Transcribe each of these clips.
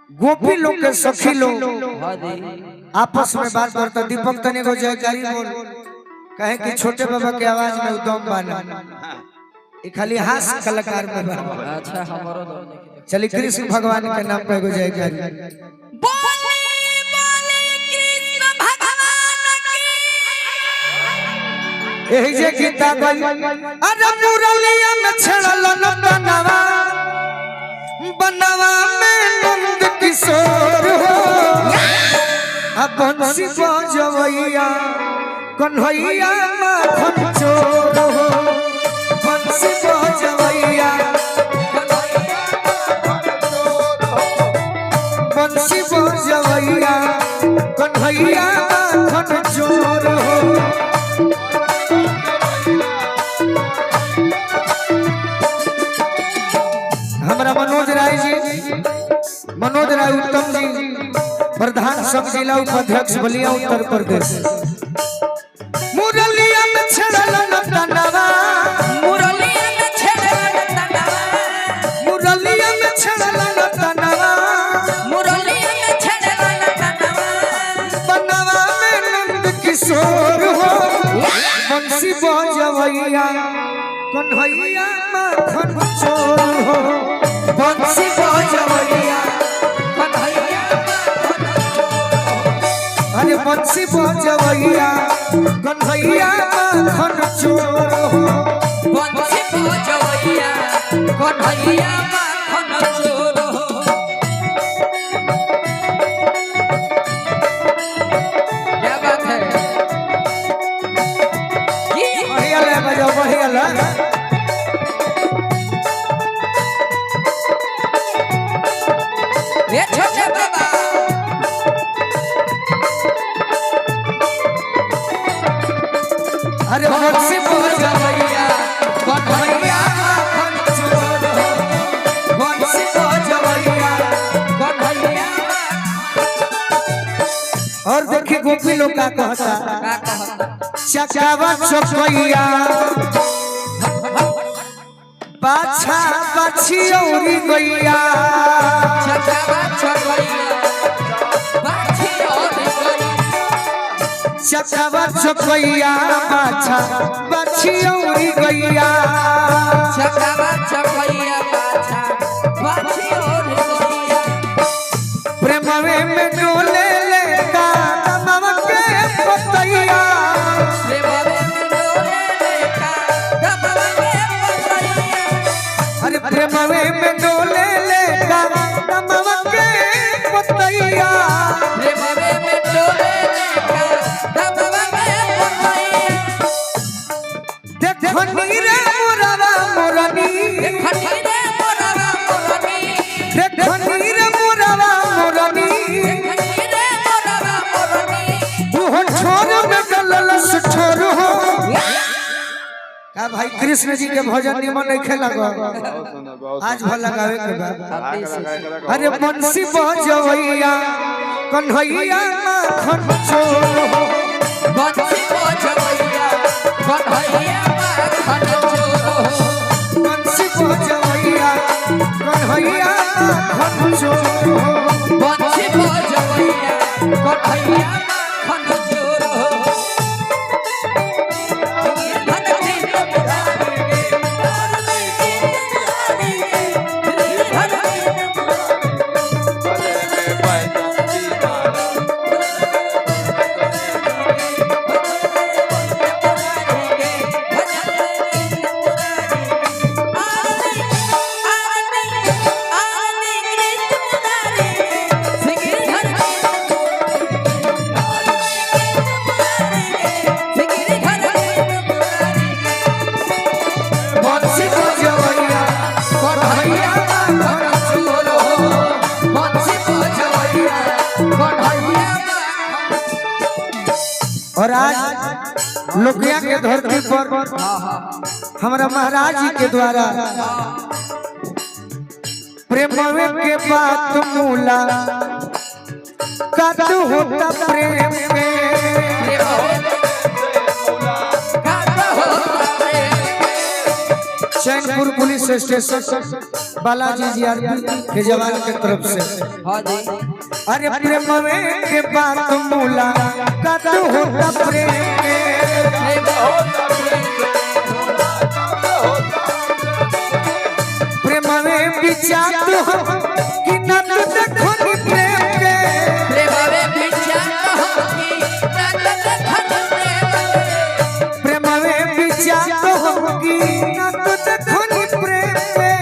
गोपी लोग के सखी लोग आपस में बात करता। दीपक तने को जयकारी बोल कहे कि छोटे बाबा के आवाज में उदम बाना खाली हास कलाकार में बना। अच्छा हमारो चलिए कृष्ण भगवान के नाम पे जयकारी। यही जे गीता गई अरे मुरलिया में छड़ल नवा बनवा में नंद किशोर हो अपन शिव जवैया कन्हैया माखन चोर हो अपन शिव जवैया अपन शिव जवैया कन्हैया माखन चोर हो। हमारा मनोज राय जी, मनोज राय उत्तम जी, प्रधान सब जिला उपाध्यक्ष बलिया उत्तर प्रदेश। मुरलिया में छड़ल नवा, मुरलिया में छड़ल नवा, मुरलिया में छड़ल नवा, मुरलिया में छड़ल नवा, बनवा में नंद किशोर हो बंसी बजवैया कन्हैया माखन चोर हो बंसी बजवैया कन्हैया अरे बंसी बजवैया कन्हैया माखन चोर हो बंसी बजवैया कन्हैया माखन चोर हो। क्या बात है बढ़िया ले बजाओ बढ़िया ले। ये छोटे बाबा अरे बंसी बजवैया कन्हैया माखन चोर हो बंसी बजवैया। कन्हैया और देखिए गोपी लोग का कहता का कहता चकावा चकैया बाछा बाछी औरी गैया छकावा छकैया बाछी और गई चकावा चकैया बाछा बाछी औरी गैया छकावा छकैया बाछा बाछी और गई प्रेमवे में डोले लेका नमवा के पतैया रे बाबे में डोले लेका दबवा के पतैया अरे प्रेमवे में डोले लेका नमवा के पतैया रे बाबे में डोले लेका दबवा के पतैया देखो नीरे मोरवा मोरनी खटी रे मोरवा मोरनी देखो नीरे मोरवा मोरनी खटी रे मोरवा मोरनी वो छोर में गललस छोर हो का भाई कृष्ण जी के भजन निमन नहीं खेला आज भल लगावे के बाद अरे बंसी बजवैया कन्हैया माखन चोर हो बंसी बजवैया कन्हैया माखन चोर हो बंसी बजवैया कन्हैया माखन चोर हो बंसी बजवैया कन्हैया माखन चोर हो। बंसी बजवैया कन्हैया माखन चोर हो बंसी बजवैया कन्हैया। और आज लोकिया के धरती पर हमारा महाराज जी के द्वारा प्रेमवे के बात मूला काटू होता प्रेम में चैनपुर पुलिस स्टेशन बालाजी जी आरपी के जवान के तरफ से। हाँ जी अरे प्रेम में के बात मूला कत होता प्रेम प्रेम में विचार हो कि न तो देखो नी प्रेम के प्रेम में विचार हो कि न तो देखो नी प्रेम के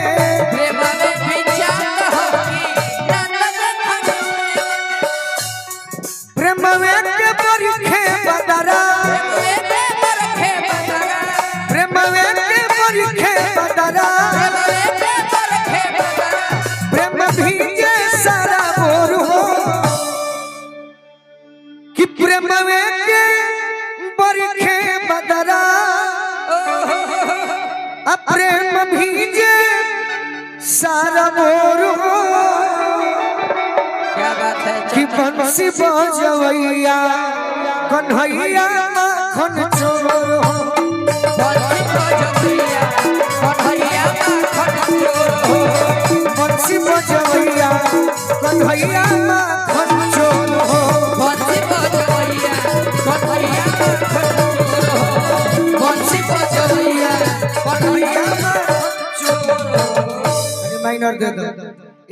प्रेम में के बरखे बदरा प्रेम में के बरखे बदरा प्रेम भीगे सारा बोर हो कि प्रेम में के बरखे बदरा प्रेम भीगे सारा बोर हो क्या बात है कि बंसी बजवैया कन्हैया माखन चोर हो बंसी बजवैया कन्हैया माखन चोर हो माइनर दे दो।